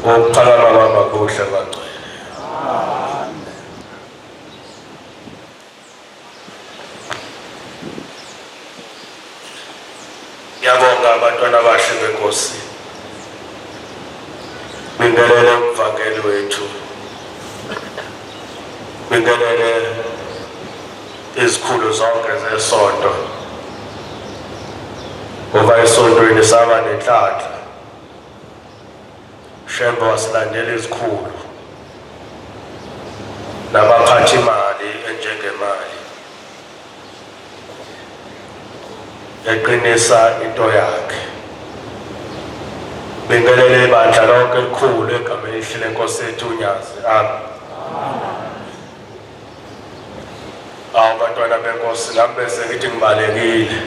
Ngokuphakama kwami kuhle kangcwele. Ngiyabonga abantwana abahle beNkosi. Bingelele umvangeli wethu. Bingelele izikhulu zonke zesonto. Ngoba esontweni saba nenhlanhla. Shembe wasilandela izikhulu. Nabaphathi imali enjengemali. Eqinisa into yakhe. Bingelele ibandla lonke elikhulu egameni elihle leNkosi yethu uNyazi. Abantwana beNkosi nami bese ngithi ngibalekile.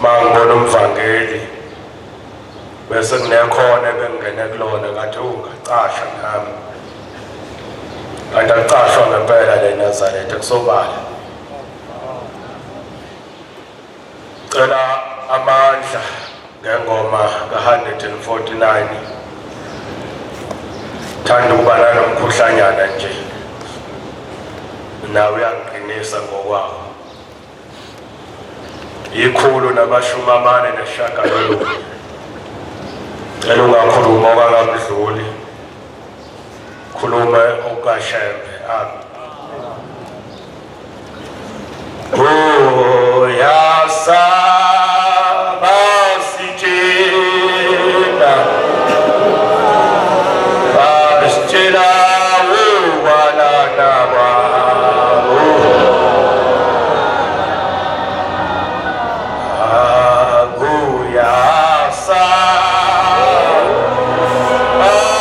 Mangibona umvangeli bese kunekhona ebengene kulona ngathi ungacasha nami. Kanti acashwa ngempela le Nazareth kusobala. Cela amandla ngengoma ka-149. Thanda ukuba nanomkhuhlanyana nje. Nawe uyangiqinisa ngokwawo. Ikhulu namashumi amane nesishagalolunye. Cela ungakhuluma okangamdluli. Khuluma okaShembe. Oh yasaba sitshela basitshela uwalana kwabo akuyasa Oh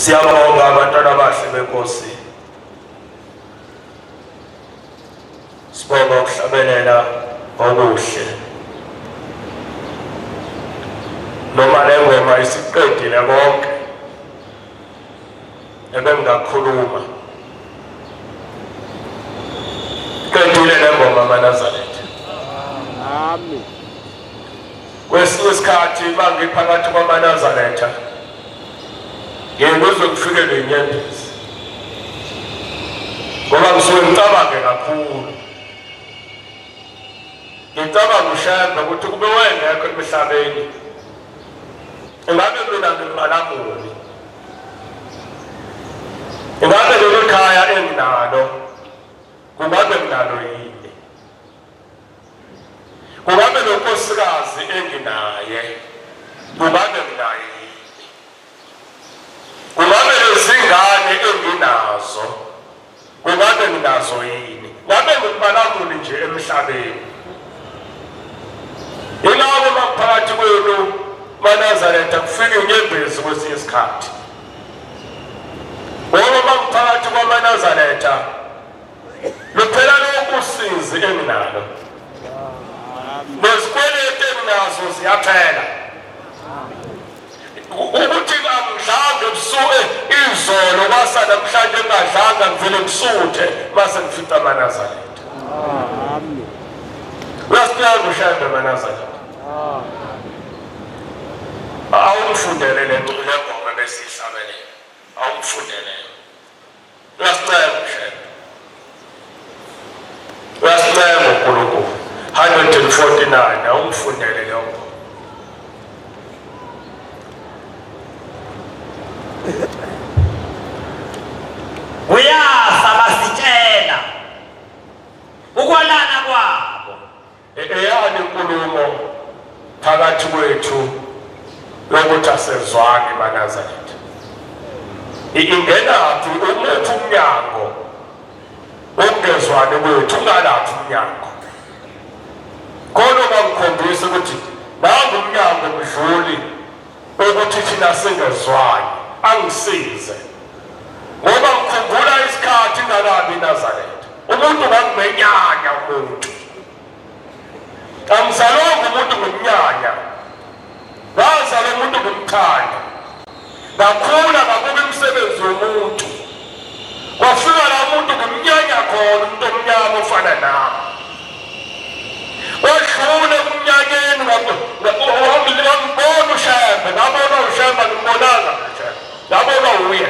Siyabonga abantwana abahle benkosi. Sibonga ukuhlabelela okuhle. Noma le ngoma isiqedile konke ebengakhuluma. Qedile le ngoma maNazaretha. Amen. Kwesinye isikhathi bangiphakathi kwamaNazaretha ngiyengizwe kufikele inyembezi ngoba ngisuke ngicabange kakhulu. Ngicabanga ushembe ukuthi kube wengekho emhlabeni ingabe mina ngimalamuli, ingabe lelo khaya enginalo kungabe nginalo yini, kungabe lo nkosikazi enginaye kungabe nginaye yini, kungabe lezingane enginazo ninazo yini ngabe ngumbalamuli nje emhlabeni yilabo maphakathi kwenu maNazaretha kufike inyembezi kwesinye isikhathi ngoba maphakathi kwamaNazaretha luphela lokusizi enginalo nezikweleti enginazo ziyaphela ukuthi angidlange busuke izolo kwasa namhlanje engadlanga ngivele ngisuthe base ngifica amaNazaretha. Amen. Uyasiyazi ushayela amaNazaretha. Awungifundele le ngoma besihlabelele. Awungifundele. Uyasiyazi ushayela. Uyasiyazi uNkulunkulu 149 awungifundele le ngoma. Uyasa basitshela ukwalana kwabo eyani inkulumo phakathi kwethu lokuthi asezwani maNazaretha ingenaphi umuthi umnyango ongezwani kwethu ungalaphi umnyango khona bangikhombisa ukuthi nangu umnyango mdluli ukuthi thina singezwani angisize ngoba ngikhumbula isikhathi ngakabi eNazaretha umuntu ngakumenyanya umuntu angizalonga umuntu ngomnyanya ngazala umuntu ngomthanda ngakhula ngakuba imisebenzi yomuntu kwafika la muntu ngomnyanya khona umuntu omnyama ofana nami wadlule kumnyanyeni ngambona uShembe ngabona uShembe ngimbonanga ngabona uye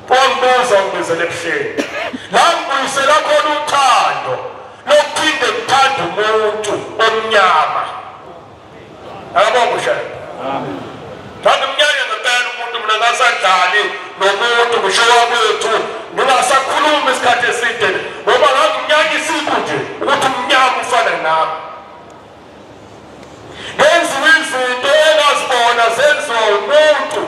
wambuza ngibizele ebuhleni la ngibuyisela khona uthando lokuphinde ngithanda umuntu omnyama akabonga uShembe thanda umnyanya ngempela umuntu mina ngasadlali nomuntu ngisho wakwethu ngingasakhuluma isikhathi eside ngoba ngangimnyanya isipho nje ukuthi umnyama ufana nami ngenziwa izinto engazibona zenziwa umuntu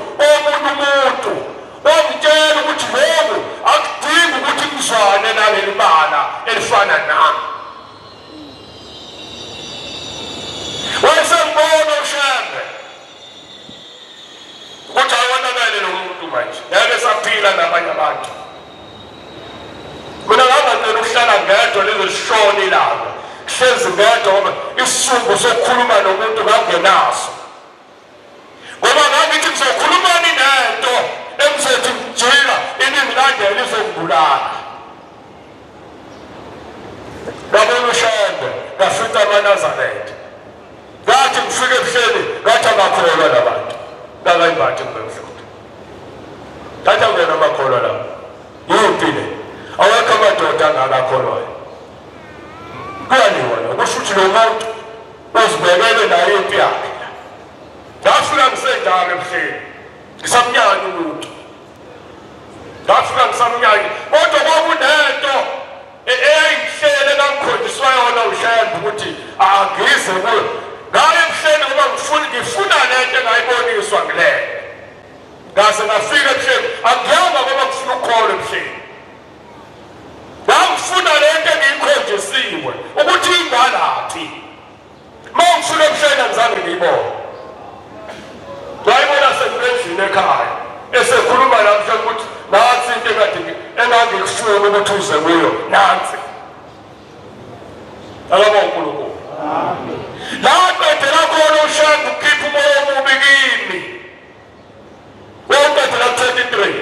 wangitshela ukuthi lokhu akudingi ukuthi ngizwane naleli bala elifana nami wayesengibona uShembe ukuthi awonakele lo muntu manje ngeke saphila nabanye abantu mina ngangacela ukuhlala ngedwa lezishona ilanga hlezi ngedwa ngoba isizungu sokukhuluma nomuntu ngangenaso ngoba ngangithi ngizokhulumani nento emsethi ngijika iningi landela izongibulala ngabona uShembe ngafica amaNazaretha ngathi ngifike ebuhleni ngathi abakholwa labantu ngakayimbathi ngibemhlophe thatha ngena amakholwa lawo yimpile awekho amadoda angakakholwayo kuyaliwa kusho ukuthi lo muntu uzibekele naye impi yakhe ngafika ngisenjalo ebuhleni ngisamnyanya umuntu ngafika ngisamnyanya kodwa kwakunento eyayihlele kangikhondiswa yona uShembe ukuthi angize kuyo ngaye ebuhleni ngoba ngifuna lento engayiboniswa ngilele ngase ngafika ebuhleni angiyanga ngoba ngifuna ukukholwa ebuhleni ngifuna lento engiyikhonjisiwe ukuthi ingalaphi mawufika ebuhleni angizange ngiyibone ngayibona sengibendlini ekhaya esekhuluma namhla ukuthi nansi into engangikufuna ukuthi uze kuyo nansi akabonga uNkulunkulu la qedela khona uShembe ukhipha umoya omubi kimi waqedela 23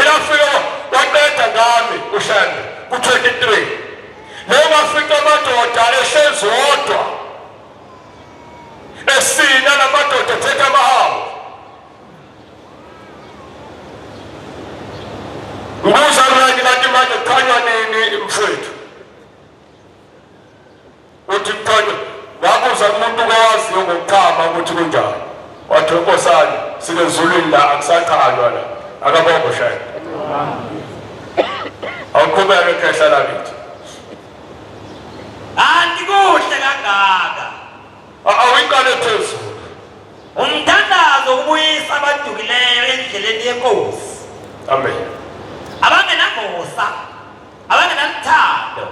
ilafika waqeda ngami uShembe ku-23 leyo wafika amadoda ehlezi wodwa esina namadoda ethetha amahawu ngibuza manje kanti manje kukhanya nini mfowethu uthi kukhanya ngabuza umuntu owaziyo ngokukhama ukuthi kunjani wathi nkosana sike ezulwini la akusaqhalwa la akabonga uShembe awuqhubeke ekhehla lakithi andikuhle kangaka awuyiqale phezulu umthandazo ukubuyisa abadukileyo endleleni yenkosi amen abangenamusa abangenaluthando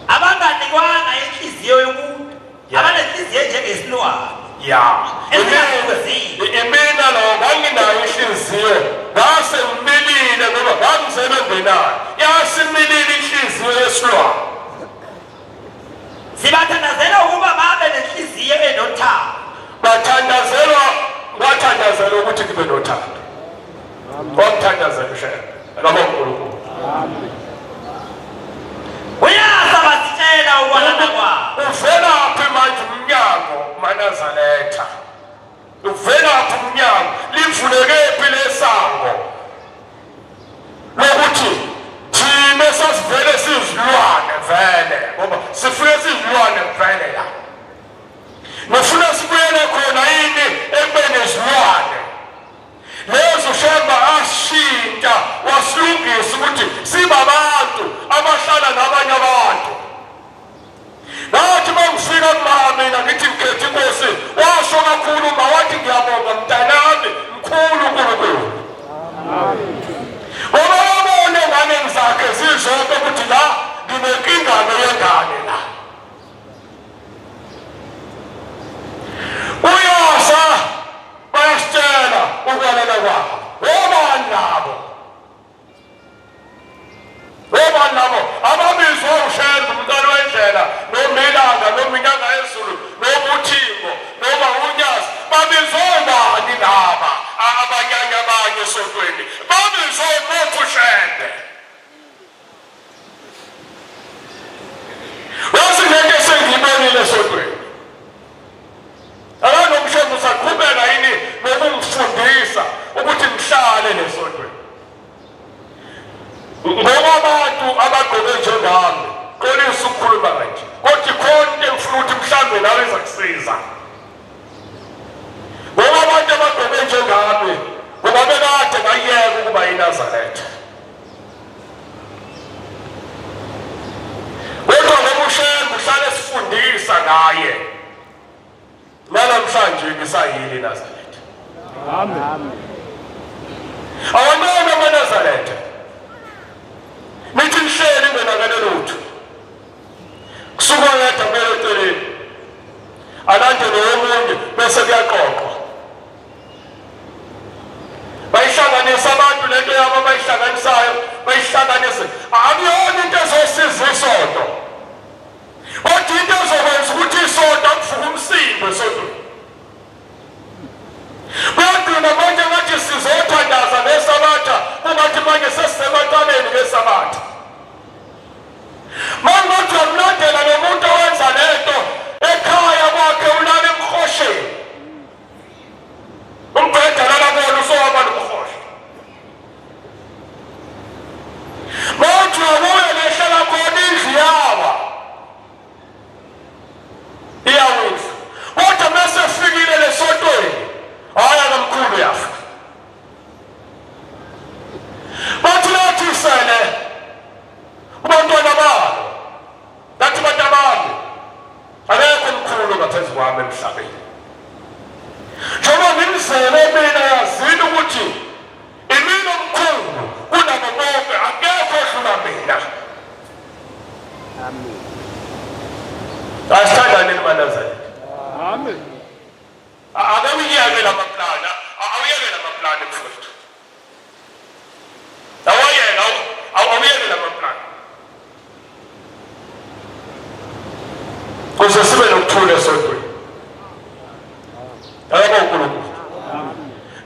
abanganikwanga inhliziyo yomuntu abanenhliziyo njengesilwane imina lo nganginayo inhliziyo ngase ngimilile ngoba ngangizele ngenayo yasimilile inhliziyo yesilwane sibathandazela ukuba babe nenhliziyo enothando bathandazelwa ukuthi kube nothando kwamthandazela ushaya akabonkulunkulu uyasa basitshela ukwanana kwabo uvelaphi manje umnyango Manazaretha uvelaphi umnyango livulekephi lesango lokuthi thina sasivele sizilwane vele ngoba sifike sizilwane vele la nifuna sibuyele khona yini ekubeni izilwane lezo shemba ashintsha wasilungisa ukuthi sibabantu abahlala nabanye abantu nathi mangifika kumina ngithi ngikhethe inkosi washo kakhulu wathi ngiyabonga mntanami mkhulu uNkulunkulu ngoba wabona ngane zakhe zizonke ukuthi la nginenkingane yengane la uyasa bayasitshela ukwalela kwabo obani labo ababizwa uShembe umntwana wendlela noMelanga noMinyanga yezulu noMuthimbo noma uNyasi babizwa obani laba abanyanya abanye esontweni babizwa umuntu uShembe wasingeke sengibonile esontweni akanomshembe usaqhubeka yini nokungifundisa ukuthi ngihlale nesontweni ngoba abantu abagqoke njengami qolisa ukukhuluma kanje kodwa khona engifuna ukuthi mhlambe nawe izakusiza ngoba abantu abagqoke njengami ngoba bekade ngayeka ukuba yiNazaretha kodwa ngoba uShembe uhlale sifundisa ngaye namhlanje ngisayile eNazaretha Amen. Awangena eNazaretha nithi nihleli ngenakane lutho kusuka yedwa eceleni alande nomunye bese kuyaxoxwa bayihlanganisa abantu lento yabo bayihlanganisayo bayihlanganise akuyona into ezosiza isonto kodwa into ezokwenza ukuthi isonto akuvuka umsindo esontweni kuyagcina manje ngathi sizothandaza ngesabatha kungathi manje sesisebataneni ngesabatha mangathi uyakulandela nomuntu owenza lento ekhaya kwakhe ulala emkhosheni umbheda lala bona usowaba nomkhosha manje uyabuya lehlala khona indlu yawa iyawisa kodwa mase fikile lesontweni haya kamkhulu yafa bathi lathi sele ubantwana babo lathi batabami akekho mkhulu ngaphezu kwami emhlabeni njengoba ngimzele mina yazini ukuthi imina mkhulu kunabo bonke akekho odlula mina Amen. asithandane eNazaretha Amen. awuyeke lamaplana mfowethu awuyeke lamaplana kuze sibe nokuthula esontweni akabonkulunkulu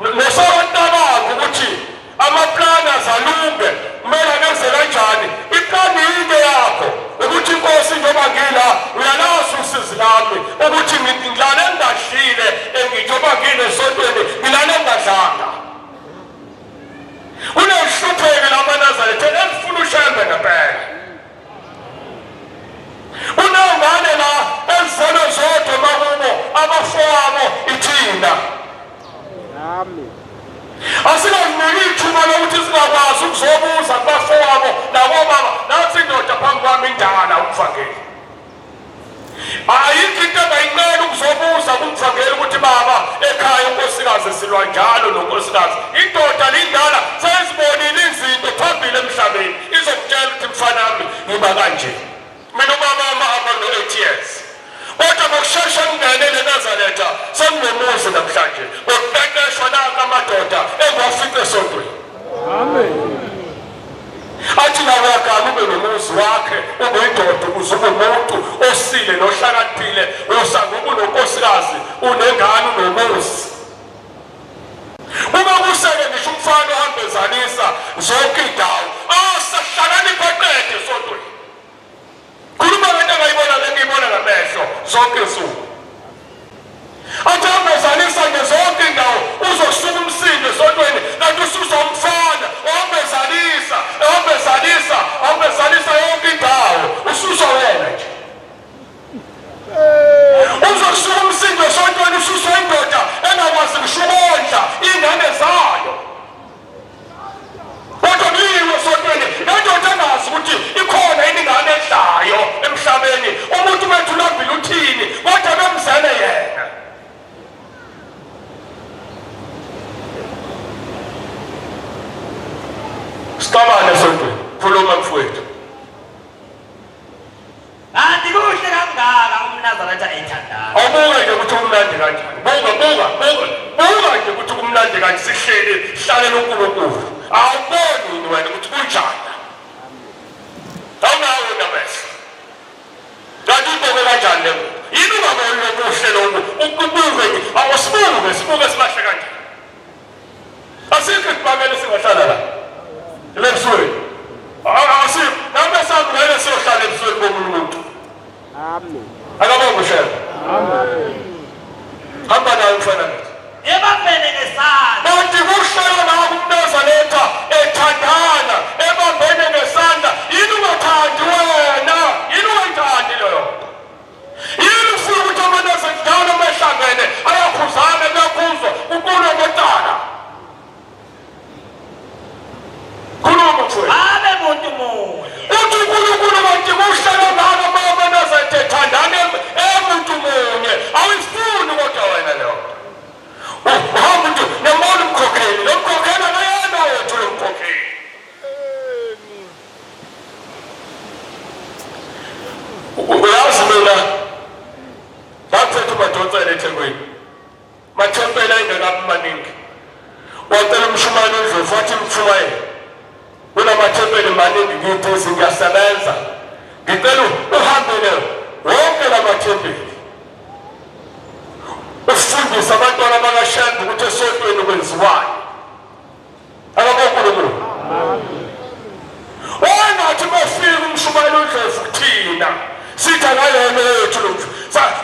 nosawatabango ukuthi amaplana zalunge kumele angenze kanjani iplani yinde yakho ukuthi ngiba kanje mina umama ahamba no-8 years kodwa ngokushesha ngene eNazaretha senginomuzi namhlanje ngokuqeqeshwa naka amadoda engiwafice esontweni. Amen. Athi nawakami ube nomuzi wakhe ubuyindoda ukuze ube umuntu osile nohlakaniphile usangoku unonkosikazi unengane unomuzi. Uma kusele ngisho umfana ohambe ezalisa zonke indawo sahlakanipha qede esontweni. Khuluma ngento engayibona ngiyibona ngamehlo zonke insuku. Athi hambe ezalisa nje zonke indawo uzosuka umsindo esontweni kanti ususa umfana ohambe ezalisa yonke indawo ususa wena nje. Uzosuka umsindo esontweni ususa indoda engakwazi ukushukondla ingane zayo. Kodwa kuyiwe esontweni nendoda engazi ukuthi ikhona ingane edlayo emhlabeni umuntu wethu ulambile uthini kodwa bemzele yena. Siqabane esontweni khuluma mfowethu. Kanti kuhle kangaka umNazaretha ethandayo. Awubuka nje ukuthi kumnandi kanjani. Buka nje ukuthi kumnandi kanjani sihlale noNkulunkulu. Awuboni yini wena ukuthi kunjani. Awunawo namehlo. Kanti ubuke kanjani le muntu. Yini ungaboni lokuhle lobu ukubuke nje awusibuke sibahle kanjani. Asikho isibangela singahlala la. Lebusweni. Asikho. Nambe sangena siyohlala ebusweni bomuntu. Amen. Akabonga shema. Amen. Hamba nayo mfana nathi. Ebambene ngesandla. Kanti kuhlala nawo umNazaretha ethandana ebambene ngesandla. Yini ungathandi wena? Yini ungayithandi leyo? Yini ufuna ukuthi amaNazaretha amehlangene ayakhuzana kuyakhuzwa uNkulunkulu ngotala? Khuluma mfowethu. Abe muntu munye. Uthi uNkulunkulu bathi kuhlala nawo amaNazaretha ethandana emuntu munye. Awuyifuni kodwa wena leyo. Uhamba nje nemali umkhokheli, lo mkhokheli akayena wethu lo mkhokheli. Uyazi mina ngaphethe umadonsela eThekwini. Mathempela engakabi maningi. Wacela umshumane uNdlovu wathi mfumane. Kunamathempeli maningi ngithi ngiyasebenza. Ngicela uhambe leyo wonke lamathempeli. Ufundisa abantwana bakaShembe ukuthi esontweni kwenziwayo. Akabonkulunkulu. Wangathi bafika umshumane uNdlovu kuthina. Sithi akayona yethu lo.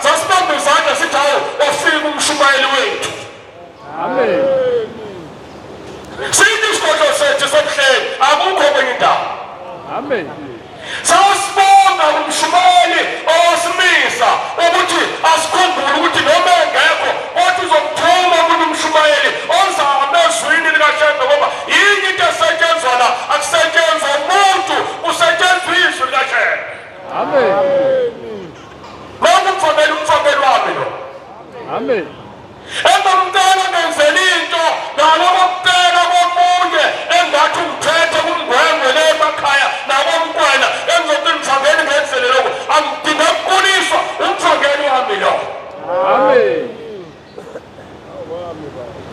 Sasibambe izandla sithi hawo wafika umshumayeli wethu. Amen. Sithi isigodlo sethu sokuhleli akukho kwenye indawo. Amen. Sawusibonga umshumayeli owasimisa ukuthi asikhumbule ukuthi noma engekho kodwa uzokuthuma umuntu umshumayeli ozama ezwini likaShembe ngoba yinye into esetshenzwa la akusetshenzwa umuntu kusetshenzwa izwi likaShembe. Amen. Mama umfakeli wami lo. Amen. Engomntana ngenzela into ngalokokutela komunye engathi umphethe kumngwengwe le emakhaya nakomkwena engizothi mfakeli ngenzele lokho angidinga ukuquliswa umfakeli wami lo. Amen.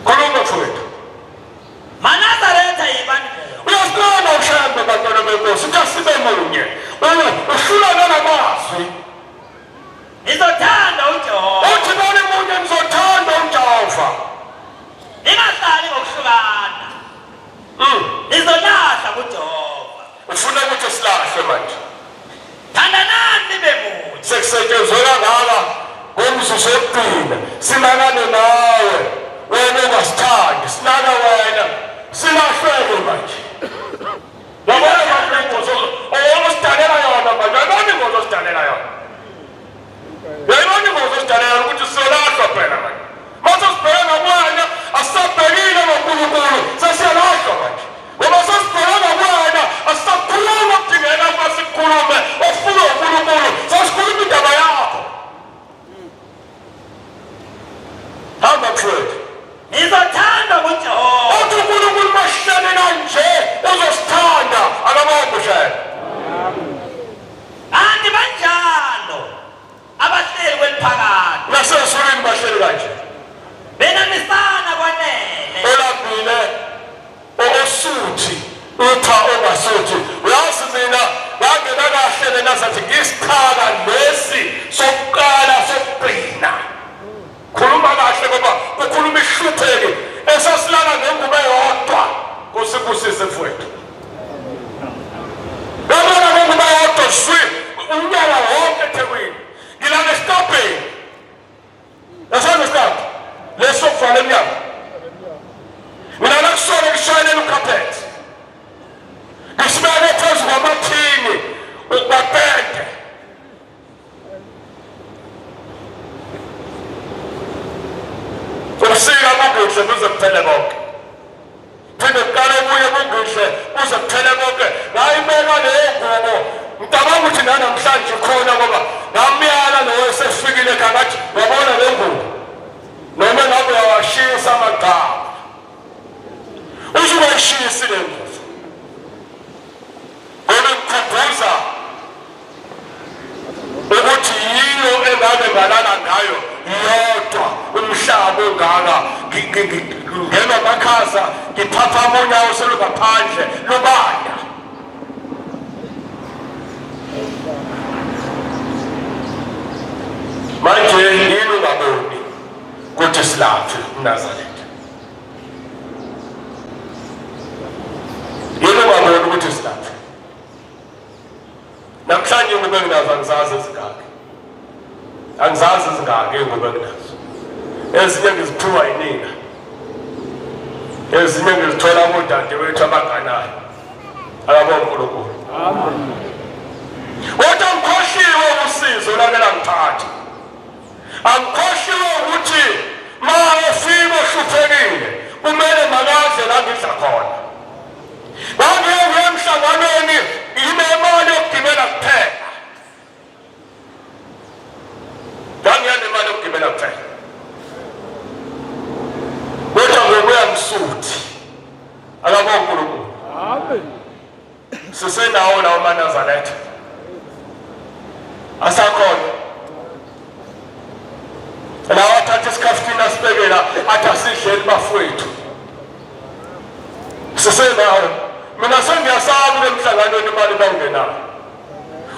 Khuluma mfowethu. MaNazaretha yibani. Uyasibona uShembe bantwana benkosi ukuthi asibe munye. Uhlulana namazwi. Nizothanda uJehova. Uthi nani munye nizothanda uJehova. Ningahlali ngokuhlukana. Nizolahla kuJehova. Ufuna ukuthi silahle manje. Thandanani nibe munye. Sekusetshenzwe kangaka ngomzuzu wokugcina sinakane nawe wena ungasithandi sinaka wena silahleke manje. Yabona manje ingozo owasidalela yona manje ayibona ingozo osidalela yona. Yayibona ingozo osidalela ukuthi siyolahlwa phela manje. Mase sibheka kuwena asisabhekile ngoNkulunkulu sesiyalahlwa manje. Ngoba sesibheka kuwena asisakhuluma kudingeka ukuba sikhulume ofuna uNkulunkulu sesikhuluma indaba yakho. Hamba mfowethu. Nizothanda kuJehova. Uthi uNkulunkulu masihlale kanje suthi utha ongasuthi. Uyazi mina ngangena kahle nasathi ngisikhala lesi sokuqala sokugcina. Khuluma kahle ngoba ukhuluma ihlupheke esasilala ngengubo eyodwa kusibusise mfowethu. Ngabona ngengubo eyodwa shwi unyaka wonke eThekwini. Ngilana esitobheni. Yasana stop. Leso kuvala emnyango. Mina nakusona ngishayela ukhaphethi. Ngisibeke phezu kwamathini ukubapende. Usika kubuhle kuze kuphele konke. Phinde kuqale kuye kubuhle kuze kuphele konke. Ngayibeka leyo ngubo. Ngicabanga ukuthi namhlanje khona ngoba ngamyala lo sefikile ngathi wabona le ngubo. Noma ngabe uyawashisa amagama. Uzubashisa le ngubo. Ngikukhumbuza ukuthi yilo engabe ngalala ngayo yodwa umhlaba ongaka ngingena makhaza ngiphaphama unyawo selungaphandle lubanda. Manje yini ungaboni ukuthi silaphi uNazaretha? Yini ungaboni ukuthi silaphi? Namhlanje ngoba nginazo angizazi izingaki. Angizazi izingaki ngoba nginazo. Ezinye ngiziphiwa yinina. Ezinye ngizithola kodade wethu abaganayo. Akabonga uNkulunkulu. Amen. Kodwa ngikhohliwe usizo lamela ngithatha. Angikhohliwe ukuthi ma ufike uhluphekile kumele makaze la ngidla khona. Bangiye emhlanganweni imali yokugibela kuphela. Bangiye imali yokugibela kuphela. Kodwa ngokuya msuthi. Akabonga uNkulunkulu. Amen. Sisenawo la uManazaretha. Asakhona. La wathatha isikhafuthini asibekela athi asidleli bafowethu. Sisenawo. Mina sengiyasaba emhlanganweni imali bangenayo.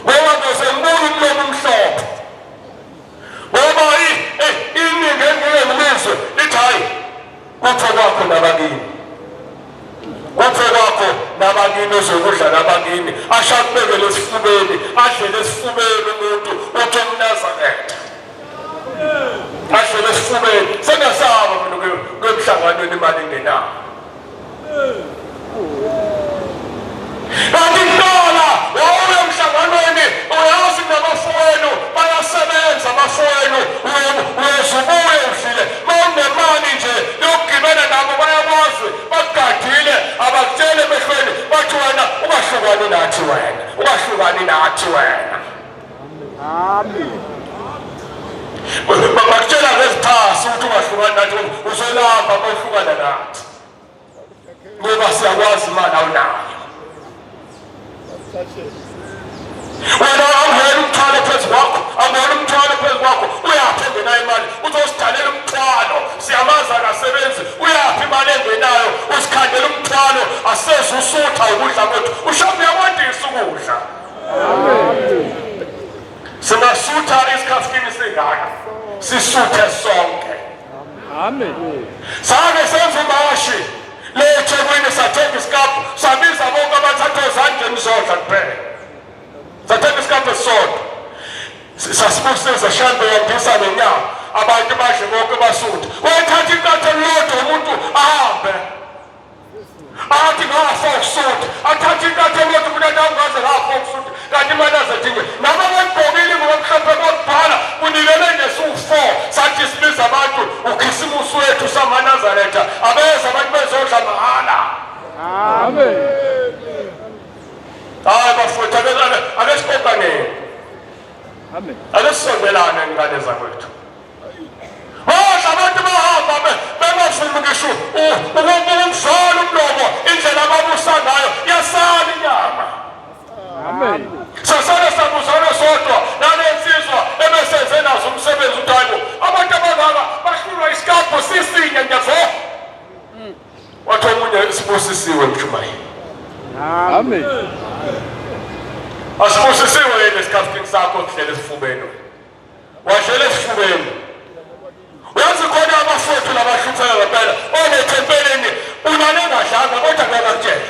Ngoba ngizembuka umlomo omhlophe. Ngoba iningi engiyemizwe lithi hayi kuphe kwakho nabakini. Kuphe kwakho nabakini ozokudla nabakini. Ashakubekele esifubeni, adlele esifubeni umuntu uthi uMnazaretha. Adlele esifubeni. Sengiyasaba mina kwemhlanganweni imali engenayo. Kanti kuqala wawuya emhlanganweni uyazi nabafowenu bayasebenza abafowenu uyezubuye udlile mawunemali nje yokugibela nabo bayakwazi bakugadile abakutshele emehlweni bathi wena ungahlukani nathi wena ungahlukani nathi wena. Amen. Bakutshela ngezithasi ukuthi ungahlukani nathi uzolamba mawuhlukana nathi ngoba siyakwazi imali awunayo. Wena angena umthwalo phezu kwakho, angena umthwalo phezu kwakho, uyaphi engenayo imali? Uzosithalela umthwalo, siyamazi akasebenzi, uyaphi imali engenayo? Usikhandela umthwalo, asezusutha ukudla kwethu, ushabu uyakwandisa ukudla. Amen. Singasutha isikhafuthini singaka, sisuthe sonke. Amen. Sake senze umashi, leThekwini sathenga isikaphu, sabiza bonke abathatha ezandleni zodwa kuphela. Sathenga isikaphu esisodwa. Sasibusiza shambe yandisa nenyawo, abantu badle bonke basuthe. Wayethatha inkatho elilodwa umuntu ahambe. Athi ngafa ukusutha, athatha inkatho elilodwa umuntu angaze ngafa ukusutha. Kanti imali azathini? Nabo bagqokile ngokumhlophe kokubhala, kunikele ngesu-4, sathi sibiza abantu uKhisimusi wethu samaNazaretha, abeza abantu bezodla mahala. Amen. Hayi bafowethu ake sibonganeni. Amen. Ake sisondelane ngane zakwethu. Badla abantu bahamba bengafuni ngisho ukumzala umlomo indlela ababusa ngayo yasala inyama. Amen. Sasale sabuzana sodwa nalensizwa ebesenze nazo umsebenzi uThabo. Abantu abangaka bahlulwa isikapho sisinye nje. Wathi omunye sibusisiwe mshumayeli. Amen. Asibusisiwe yini esikhathini sakho kuhlele esifubeni. Washele esifubeni. Uyazi khona abafowethu labahlupheka ngempela onethempelini unale ngadlanga kodwa ngakutshela.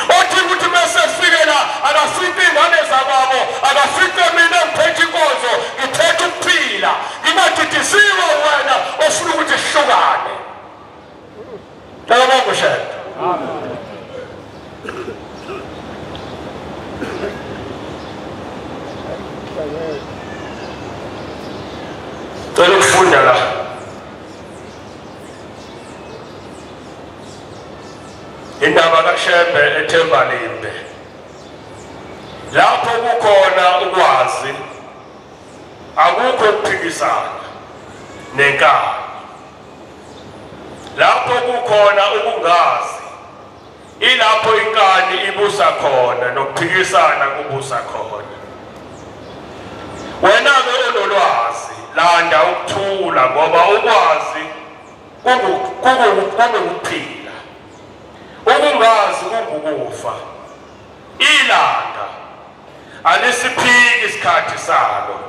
Othi ukuthi bese fike la akafike ingane zababo akafike mina ngiphethe inkonzo ngiphethe ukuphila ngingadidisiwe wena ofuna ukuthi sihlukane. Ngiyabonga shaka. Amen. Cela ukufunda la. Indaba kaShembe eThembalimbe. Lapho kukhona ukwazi akukho ukuphikisana nenkani. Lapho kukhona ukungazi ilapho inkani ibusa khona nokuphikisana kubusa khona. Wena ke onolwazi landa ukuthula ngoba ukwazi kungukuphila. Ukungazi kungukufa. Ilanga alisiphiki isikhathi salo.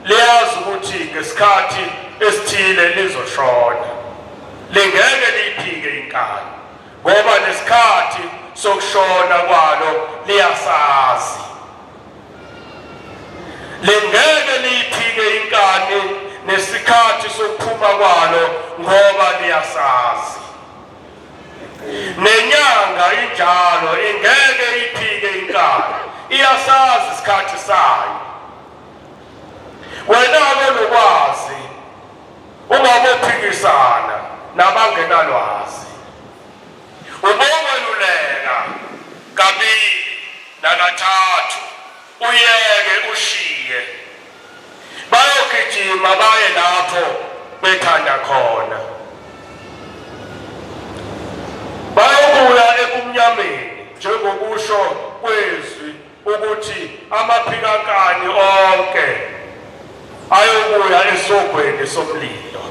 Liyazi ukuthi ngesikhathi esithile lizoshona. Lingeke liphike inkani ngoba nesikhathi sokushona kwalo liyasazi. Lingeke liphike inkani nesikhathi sokuphuma kwalo ngoba liyasazi. Nenyanga injalo ingeke iphike inkani iyasazi isikhathi sayo. Wena lokwazi ungabophikisana nabangenalwazi. Ubongeluleka kabili nakathathu uyeke ushiye. Bayogijima baye lapho bethanda khona. Bayobuya ebumnyameni njengokusho kwezwi ukuthi amaphikankani onke ayobuya esogweni somlilo.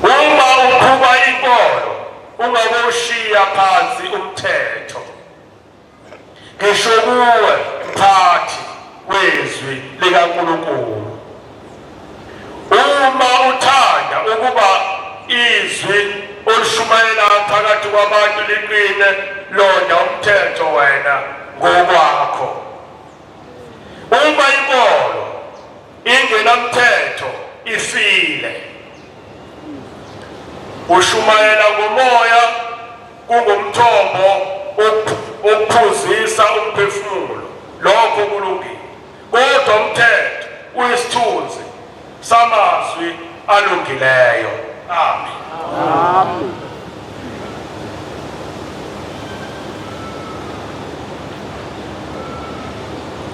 Uma uqhuba inkolo ungaboshiya phansi umthetho. Ngisho kuwe mphathi wezwi likaNkulunkulu. Uma uthanda ukuba izwi olushumayela phakathi kwabantu liqine londa umthetho wena ngokwakho. Uma inkolo ingenamthetho ifile. Ushumayela ngomoya kungumthombo ukuphuzisa umphefumulo lokho kulungile. Kodwa umthetho uyisithunzi samazwi alungileyo. Amen. Amen.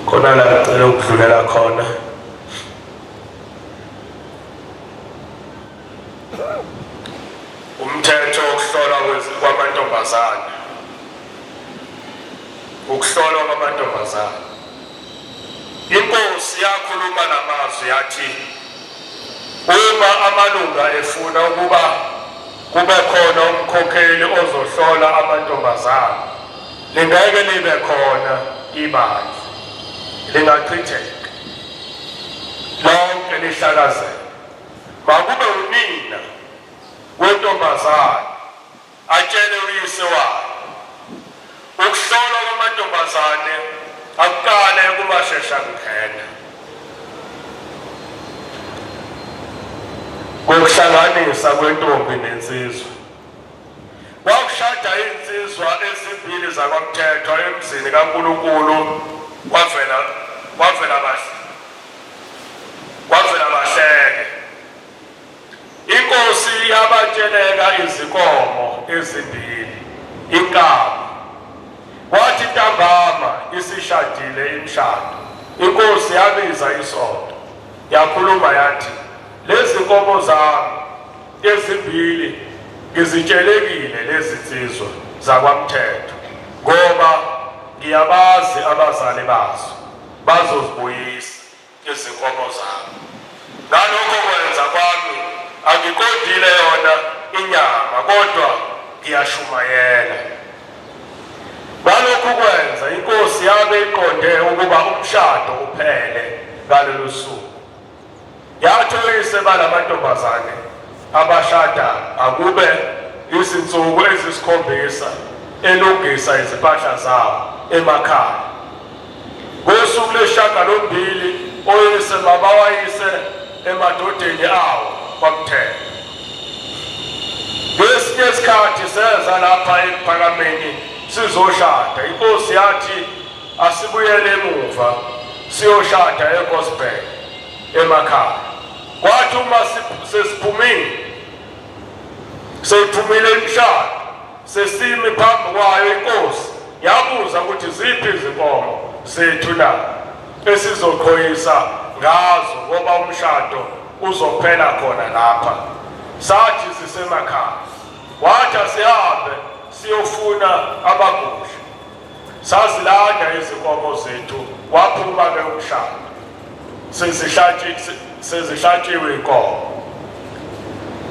Khona la ngicela ukudlulela khona. Umthetho wokuhlola kwamantombazane. Ukuhlolwa kwamantombazane. Inkosi yakhuluma namazwi yathi uma amalunga efuna ukuba kube khona umkhokheli ozohlola amantombazane lingeke libe khona ibandla lingachitheka lonke lihlakazeke. Makube unina wentombazane atshele uyise wayo ukuhlolwa kwamantombazane akuqale kumashesha kuphela. Ngokuhlanganisa kwentombi nensizwa. Kwakushada insizwa ezimbili zakwaMthethwa emzini kaNkulunkulu kwavela bahleke. Inkosi yabatsheleka izinkomo ezimbili inkaba. Kwathi ntambama isishadile imshado. Inkosi yabiza isonto yakhuluma yathi lezi nkomo zami ezimbili ngizitshelekile lezi nsizwa zakwaMthethwa ngoba ngiyabazi abazali bazo bazozibuyisa izinkomo zami. Ngalokho kwenza kwami angiqondile yona inyama kodwa ngiyashumayela. Ngalokhu kwenza inkosi yabe iqonde ukuba umshado uphele ngalolu suku. Yathi oyise balamantombazane abashada akube izinsuku ezisikhombisa elungisa izimpahla zabo emakhaya. Ngosuku leshagalombili oyise mabawayise emadodeni awo kwamthetho. Ngesinye isikhathi seza lapha ePhakameni sizoshada. Inkosi yathi asibuyele emuva siyoshada eGospel emakhaya. Kwathi uma seyiphumile imishado sesimi phambi kwayo inkosi yabuza ukuthi ziphi izinkomo zethu na esizoqhoyisa ngazo ngoba umshado uzophela khona lapha. Sathi sisemakhaya. Wathi asihambe siyofuna abagusha. Sazilanda izinkomo zethu waphuma-ke umshado. Sezishatshiwe inkomo.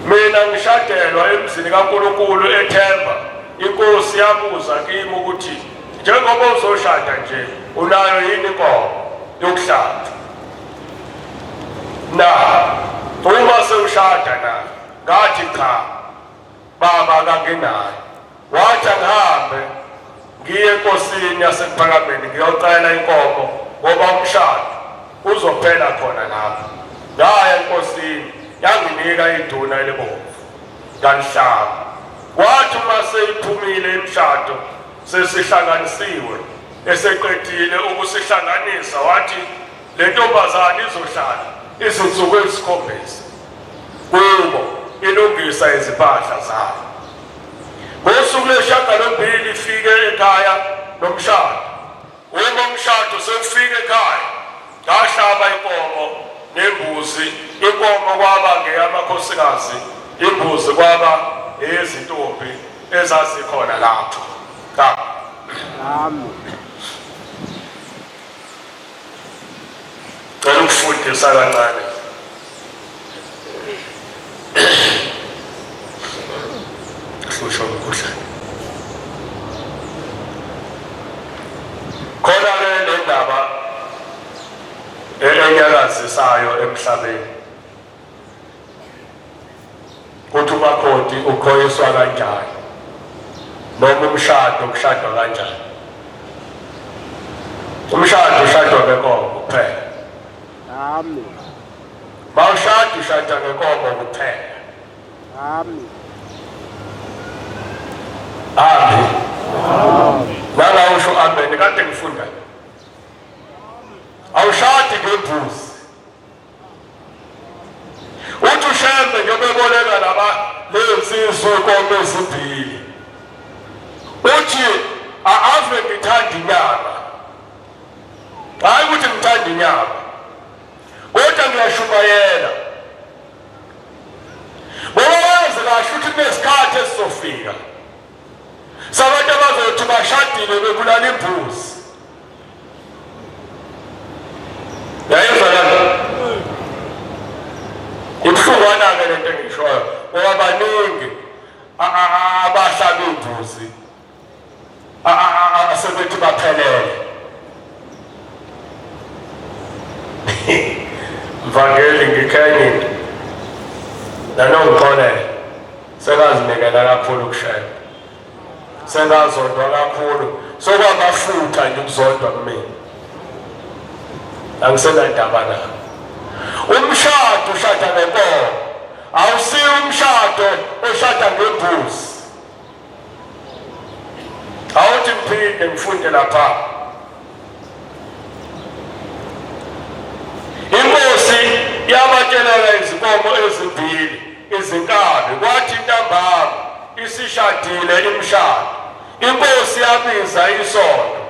Mina ngishadelwa emzini kaNkulunkulu eThemba. Inkosi yabuza kimi ukuthi njengoba uzoshada nje unayo yini inkomo yokuhlatshwa? Uma sewushada na ngathi cha baba kanginayo. Wathi ngihambe ngiye enkosini yasePhakameni ngiyocela inkomo ngoba umshado uzophela khona lapha. Ngaya enkosini yanginika iduna elibomvu ngalihlaba. Kwathi uma seyiphumile imishado sesihlanganisiwe eseqedile ukusihlanganisa wathi le ntombazane izohlala izinsuku ezisikhombisa kubo ilungisa izimpahla zayo. Ngosuku leshagalombili ifike ekhaya nomshado. Uma umshado sewufike ekhaya ngahlaba inkomo nembuzi. Inkomo kwaba ngeyamakhosikazi, imbuzi kwaba eyezintombi ezazikhona lapho. Amen. Cela ukufundisa kancane. Hlusha umkhuhlane. Khona-ke le ndaba enyakazisayo emhlabeni ukuthi umakoti ukhoyiswa kanjani noma umshado kushadwa kanjani. Umshado ushadwa ngenkomo kuphela. Amen. Mawushada ushada ngenkomo kuphela. Amen. Amen. Nangawusho amen kade ngifunda. Awushadi ngembuzi. Uthi ushembe njengoba eboleka laba lensizwe inkomo ezimbili. Uthi ave ngithanda inyama. Hayi ukuthi ngithanda inyama. Kodwa ngiyashumayela. Ngoba wazi kahle ukuthi kunesikhathi esizofika sabantu abazothi bashadile bebulala imbuzi. Yayizwa lana. Ibuhlungwana-ke lento engishoyo ngoba baningi abahlaba imbuzi asebethi baphelele. Mvangeli ngikhenyile nanongixolele sengazinikela kakhulu kushaya. Sengazondwa kakhulu sokwamafutha nje ukuzondwa kumina. Angisenandaba nayo. Umshado ushada ngenkomo awusiyo umshado oshada ngembuzi. Awuthi ngiphinde ngifunde lapha. Inkosi yabatshela izinkomo ezimbili izinkabi kwathi ntambama isishadile imishado. Inkosi yabiza isonto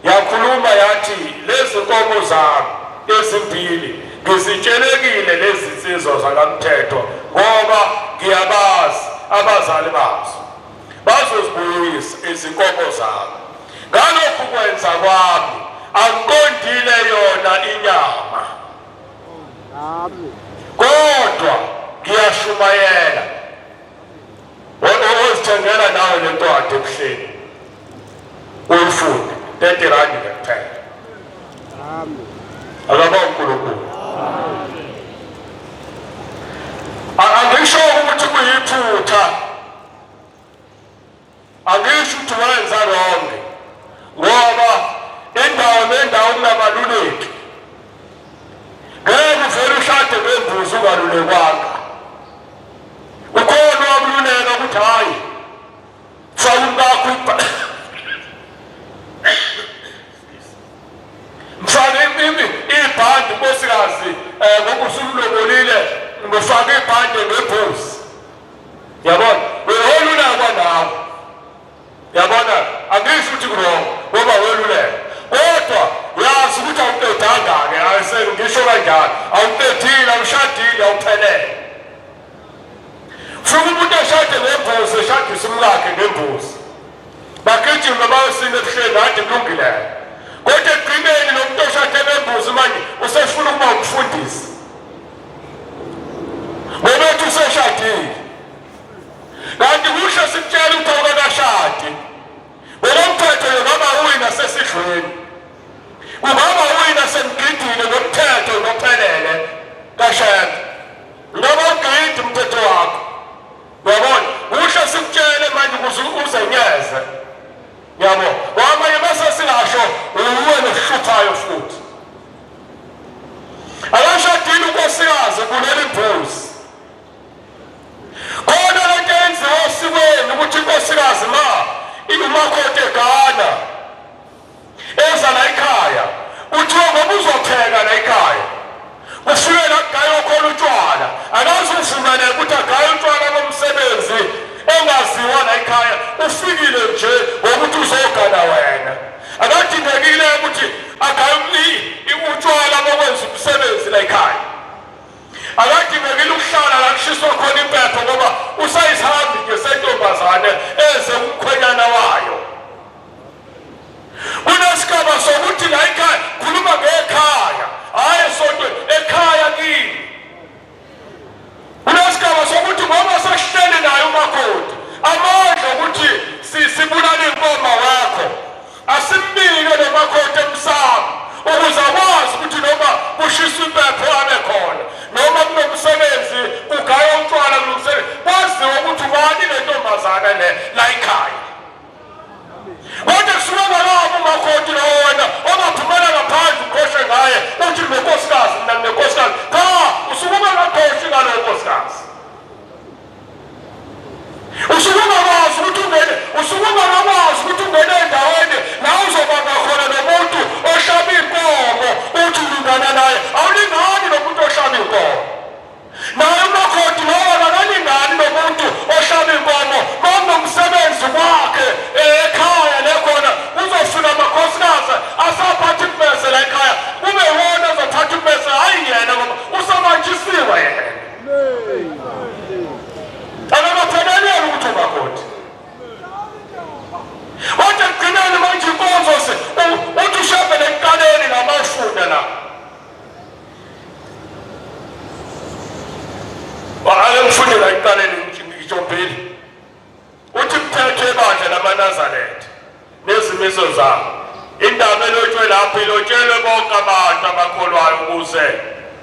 yakhuluma yathi lezi nkomo zami ezimbili ngizitshelekile lezi zinsizwa zakamthetho ngoba ngiyabazi abazali bazo bazozibuyisa izinkomo zami. Ngalokhu kwenza kwami angiqondile yona inyama. Kodwa ngiyashumayela. uzozithengela nawe le ncwadi ebuhleni uyifunde 30 rand kuphela. Amen. Akaba uNkulunkulu. Angisho ukuthi kuyiphutha. Angisho ukuthi wenza wrong. Ngoba indawo nendawo kunabaluleki. Ngeke uvele ushade ngembuzi ungalulekwanga. Ukhona wakululeka ukuthi hayi sawungakho mfake ibhandi nkosikazi ngokusulobolile ngifake ibhandi ngebhuzi. Yabona welulekwa nawe. Yabona angisho ukuthi wrong ngoba weluleka. Kodwa yazi ukuthi awuqedanga-ke ngisho kanjalo awuqedile awushadile awuphelele. Futhi umuntu eshade ngembuzi eshadisa umkakhe ngembuzi bagijime bayosina ebuhleni hade kulungileyo. Kodwa ekugcineni lo muntu oshade ngembuzi manje usefuna ukuba umfundisi ngoba ethi useshadile. Kanti kuhle sikutshela ukuthi awukakashadi ngoba umthetho kungaba uwina sesidlweni, kungaba uwina semgidile ngomthetho ngophelele kashaka ngoba ugidi umthetho wakho. Yabona kuhle sikutshele manje ukuze uzenyeze. Yabo wamanye bese singasho uwe nohluphayo futhi. Akashadile unkosikazi kulela imbuzi. Khona lento yenziwa osikweni ukuthi inkosikazi umakoti egana eza la ekhaya uthiwa ngoba uzopheka la ekhaya ufike la kugayo khona utshwala akazi uvumeleke ukuthi agaye utshwala bomsebenzi engaziwa la ekhaya ufikile nje ngokuthi uzogana wena. Akadingekile ukuthi agaye utshwala bokwenza umsebenzi la ekhaya. Akadingekile ukuhlala la kushiswa khona impepho ngoba usayihambi ngesentombazane eze umkhwenyana wayo. Kunesigaba sokuthi la ekhaya khuluma ngekhaya hayi sonto ekhaya kini. Kunesigaba sokuthi ngoba sesihleli naye umakoti amandla ukuthi sibulale inkomo wakho asimbike lo makoti emsamo ukuze akwazi ukuthi noma kushiswa impepho abe khona noma kunomsebenzi ugaya utshwala kulungiselwe kwaziwa ukuthi ubani le ntombazane le la ekhaya. Kodwa kusuka ngalabo umakoti lo wena ongaphumela ngaphandle ukhoshe ngaye uthi nenkosikazi mina nenkosikazi cha usuke ungakhoshi ngalo nkosikazi. Usuke ungakwazi ukuthi ungene endaweni la uzobanga khona nomuntu oshaba inkomo uthi ulingana naye awulingani nomuntu oshaba inkomo. Naye umakoti lowo akalingani nomuntu oshaba inkomo ngonomsebenzi wakhe ekhaya lekhona uzofika amakhosikazi asaphatha imese la ekhaya kube wona ozophatha imese hayi yena ngoba usamantshisiwe yena. Akakapheleleli ukuthi umakoti kodwa ekugcineni manje inkonzo uthi ushebele ekuqaleni namafunda la ake ngifunde la ekuqaleni ngitshombili uthi mthetho ebandla lamaNazaretha nezimiso zawo indaba elotshwe lapho ilotshelwe bonke abantu abakholwayo ukuze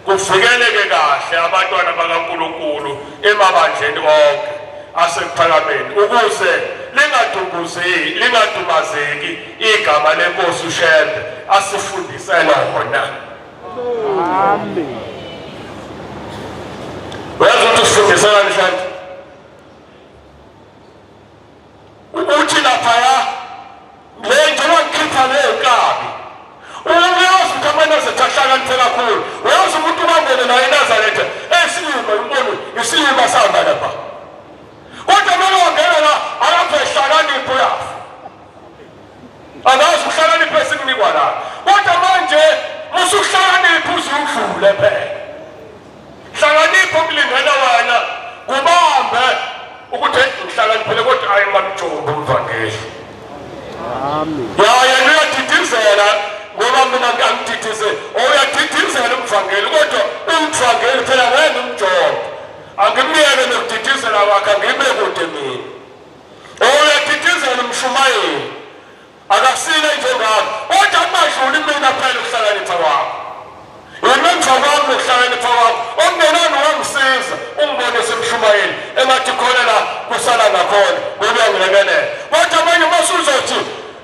kuvikeleke kahle abantwana bakaNkulunkulu emabandleni onke asephalameni ukuze lingadumazeki igama lenkosi uShembe asifundisela wona. Amen. Wazi ukuthi usifundisela njani? Uthi laphaya le njengoba ngikhipha ley'nkabi uyazi ukuthi amaNazaretha ahlakaniphe kakhulu. Uyazi umuntu ubambene naye eNazaretha esilima imboni isilima sihamba lapha kodwa kumele wangena la alapha ehlakanipho yafa angazi uhlakanipho esikunikwa la kodwa manje musuhlakanipho uzudlule phela. Hlakanipho kulingana wena kubambe ukuthi ngihlakaniphele kodwa ayi ngamjombo umvangeli. Amen. Yena uyadidizela ngoba mina ngangididizela uyadidizela umvangeli kodwa umvangeli phela wena umjombo angimyeke nokudidizela wakhe angime kude mina emshumayeli akasile njengami kodwa kungadluli mina phela ukuhlakanipha kwakho yena emva kwami nokuhlakanipha kwakho okungenani wangisiza ungibone semshumayeli engathi khona la kusala ngakhona ngoba ngilekelela kodwa manje masuzothi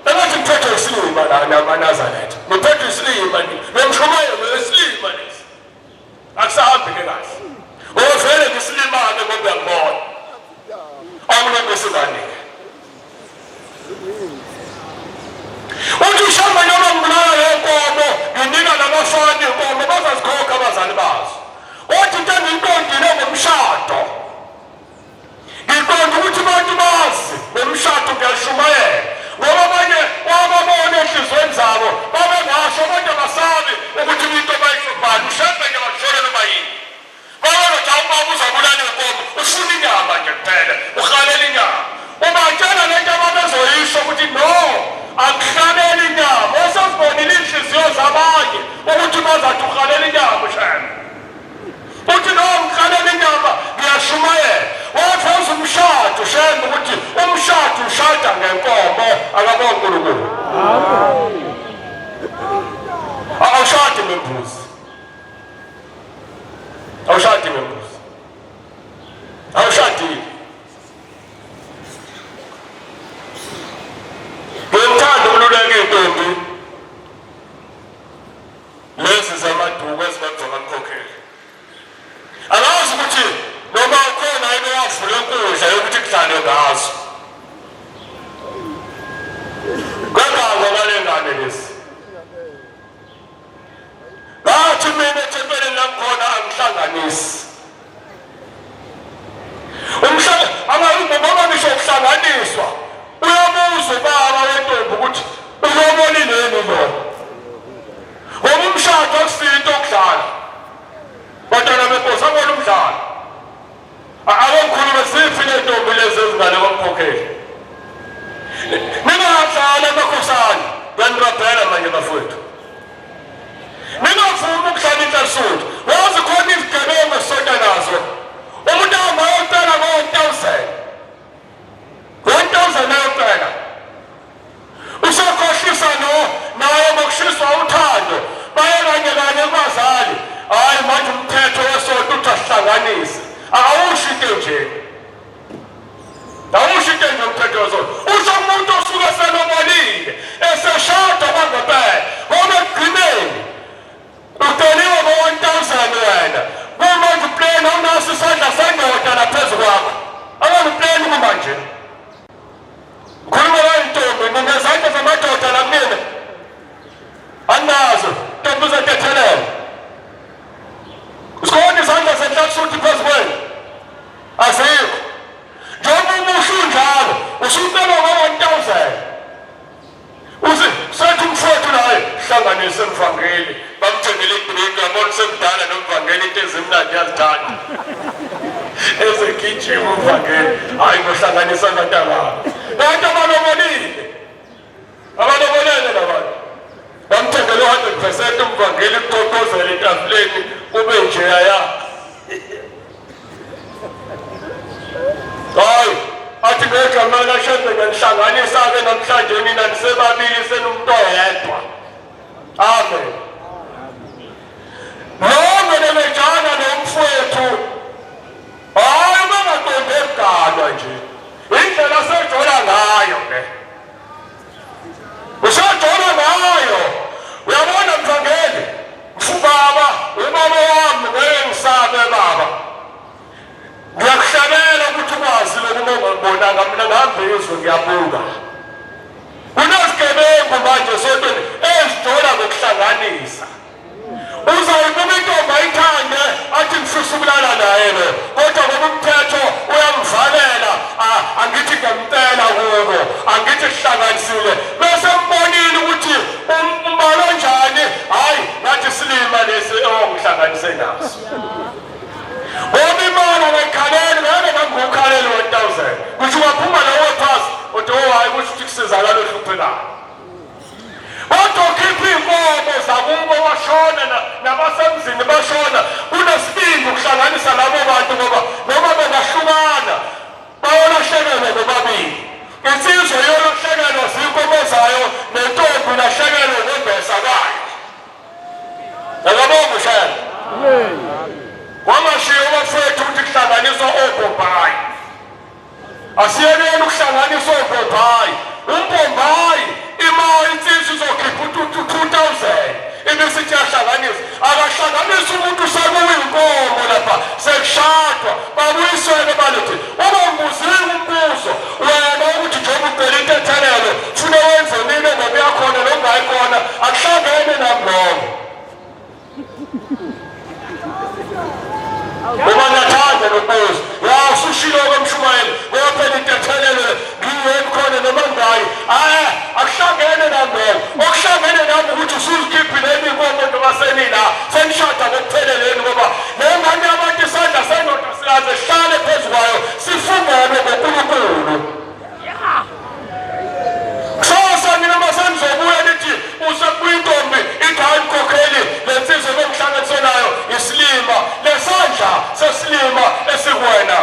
engathi ngiphethe isilima la naZareth ngiphethe isilima nomshumayeli wesilima lesi akusahambi ke kahle ovele ngisilima-ke ngoba uyangibona anginokwesinganike uthi ushamba noma ngibulala lenkomo nginika nabafana inkomo bazazikhokha abazali bazo kodwa into engiyiqondile ngomshado ngiqonda ukuthi abantu bazi ngomshado ngiyashumayela ngoba abanye wababona ehlizweni zabo babengasho kodwa basabi ukuthi into bayifubani ushembe nje bakushole noma yini babathi awubaba uzabulala inkomo ufuna inyama nje kuphela uhalela inyama ubatshela lento ababezoyisho ukuthi no akuhlaleli inyama osazibonile iy'nhliziyo zabanye ukuthi bazathi uhalela inyama ushembe uthi no ngihalela inyama ngiyashumayela wafeza umshado shembe ukuthi umshado ushada ngenkomo akabona uNkulunkulu awushadi ngembuzi awushadi ngembuzi awushadile ngithanda ukululeka iy'ntombi lezi zamaduku ezibenza ngakukhokhela angazi ukuthi noma ukhona yini owavula enkundla yokuthi kuhlale ngazo kangako ngale ngane lezi ngathi mina ethempelini langikhona angihlanganisi angayimboboma ngisho kuhlanganiswa uyabuza ubaba wentombi ukuthi uzobolileni lona ngoba umshado akusinto okudlala bantwana benkosi abona umdlalo akongikhulume ziphi lentombi lezi ezingane kwamkhokheli ningadlala emakhosana yanirabhela manje bafowethu ningavumi ukuhlala inhlasuthu wazi khona izigebengu esisonta nazo umuntu ahamba ayocela ngo-1,000 ayocela usakhohlisa naye ngokushiswa uthando baye kanye kubazali hhayi manje umthetho wesonto uthi asihlanganise awusho into nje umthetho wesonto usho umuntu osuke selobolile eseshada kwangempela ngoba ekugcineni udeliwe ngo-1,000 wena kumanje upleni awunaso isandla sendoda naphezu kwakho abona upleni kumanje khuluma kayintombi ninezandla zamadoda nakunina aninazo ntombi uzotethelela usikhona izandla zenhlasuthi phezu kwenu azikho njengoba umusho unjalo usucelwa ngo-1,000 uthi sethi umfowethu naye hlanganise emvangeli bamthengele idrink yabona sekudala nomvangeli into ezimnandi yazithanda ezegijima umvangeli hhayi ngohlanganisa abantababo bantu abalobolele nabantu bamthengele 100% umvangeli kuqoqozela etafuleni kube njeya hayi athi ngegamana shembe ngenihlanganisa-ke namhlanje nina nisebabili senumuntu oyedwa amen noma nebejana nomfowethu hayi bangaqonde kuganwa nje indlela sejola ngayo usejola ngayo uyabona mvangeli mfubaba ubaba wami ngeke ngisabe baba ngiyakuhlabela ukuthi ukwazi lokuma ungangibonanga mina ngihambizwe ngiyabuka kunezigebengu manje sontweni ezijola ngokuhlanganisa uzayibuka intombi ayithande athi ngifisa ukulala naye lo kodwa ngoba umthetho uyangivalela angithi ngiyamcela kubo angithi sihlanganisile bese mbonile ukuthi umbalo njani hhayi ngathi silima lesi ongihlanganise naso ngoba imali ngayikhaleli ngeke ngangukhaleli 1,000 kusho waphuma lawo phasi uthi hhayi kusho ukuthi kusizakala ohluphekayo kodwa ukhipha iy'nkomo zakubo washona nabasemzini bashona kunesibindi ukuhlanganisa labo bantu ngoba noma bengahlukana bayolahlekelwa bobabili insizwa yolahlekelwa Ngiyabonga ushaya. Kwamashiya bafethu ukuthi kuhlanganiswa oBombayi. Asiyekeni ukuhlanganiswa oBombayi. UBombayi imali insizwe izokhipha 2000. Ibisithi yahlanganisa. Akahlanganisa umuntu sekuyinkomo lapha sekushadwa. Babuyiswele balithi. Uma ngibuzile umbuzo wena ukuthi njengoba ucela intethelelo ufuna wenze nini ngoba uyakhona nongayikhona akuhlangene nami lokho. Uma ngiyathanda nobuzo ya usushilo-ke Mshumayeli ngoba phela intethelelo ngiyeni khona noma ngayo akuhlangene nami lokho. Okuhlangene nami ukuthi usuzikhiphileni inkomo noma senila senishada ngokupheleleni ngoba nengane yabantu isandla sendoda siyaze sihlale phezu kwayo sifungane ngoNkulunkulu. Kusasa mina masengizobuya lithi usekuyintombi ingayinkokheli lensizwe nomhlanganiso nayo isilima lesandla sesilima esikuwena.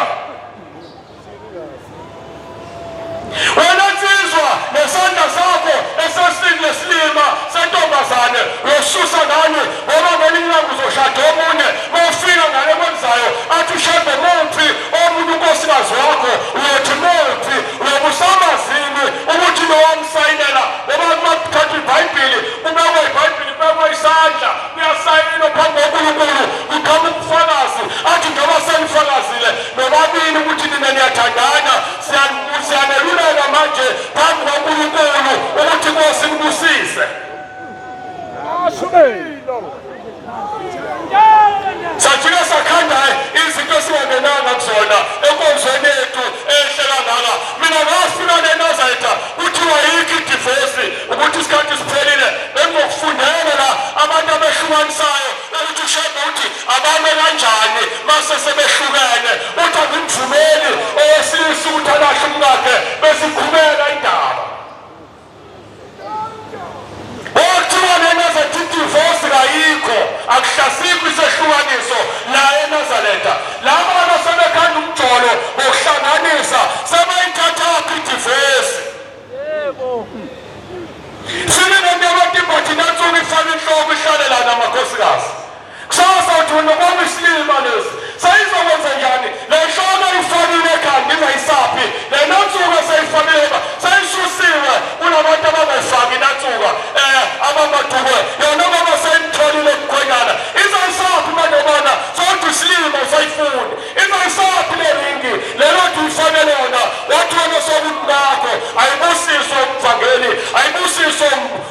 Wena nsizwa nesandla sakho lesilima sentombazane uyosusa ngani ngoba ngelinye ilanga uzoshada omunye mawufika ngale kwenzayo athi ushade muphi omunye unkosikazi wakho uyothi muphi uyobusamazini ukuthi nowamsayinela ngoba kumakuthatha iBhayibhili kubekwa iBhayibhili kubekwa isandla kuyasayinwa phambi koNkulunkulu kuqhamuka ubufakazi athi njengoba senifakazile nobabili ukuthi nina niyathandana siyaneluleka manje phambi koNkulunkulu ukuthi Nkosi ngibusise. Sajike sakhanda izinto esingangenanga kuzona enkonzweni yethu ehle kangaka. Mina ngafika neNazaretha kuthiwa yikho idivorce ukuthi isikhathi siphelile bengizokufundela la abantu abehlukanisayo ukuthi ushebe uthi abame kanjani mase sebehlukene uthi akungivumeli owesilisa ukuthi alahle umkakhe besiqhubeka indaba. Okuthiwa neNazaretha idivorce kayikho akuhlasikho isehlukaniso la eNazaretha. Laba abasebekhanda umjolo ngokuhlanganisa sebayithathaphi idivorce. Sinina nyabathi imbathi nansuku ifake inhloko ihlalela namakhosikazi. Kusasa uthi noma isilima lesi sayizokwenza njani le nhloko ayifakile ekhanda ngizayisaphi le nansuku sayifakile sayisusiwe kunabantu abangayifaki nansuka abamaduke yona ngoba sayitholile kukhwenyana izayisaphi manobona sokuthi isilima usayifuni izayisaphi le ringi lelo nto uyifakele yona wathi wena sokumngakho ayibusiswe umvangeli ayibusiswe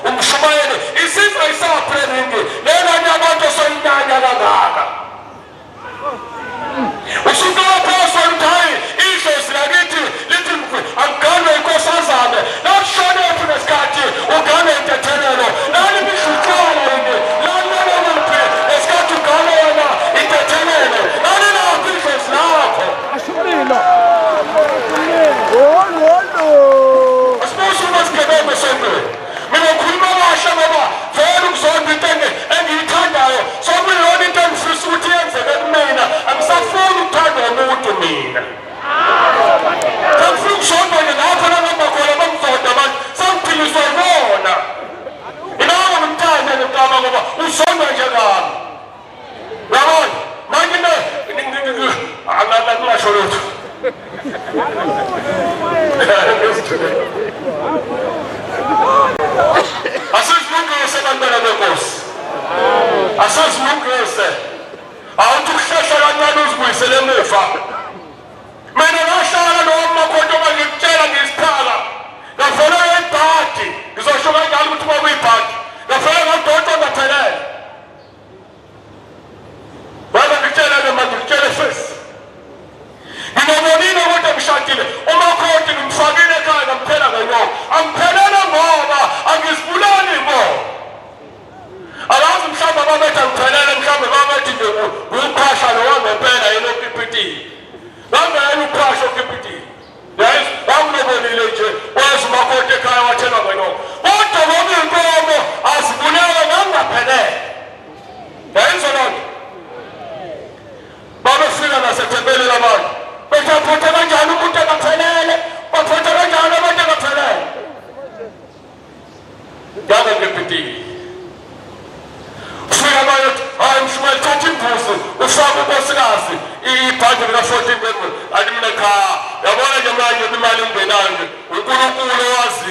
umshumayeli isizayisaphi le ringi lelo nyabantu soyinyanya kangaka. Usuka lapho sontayi idlozi lakithi lithi akuganwe inkosazana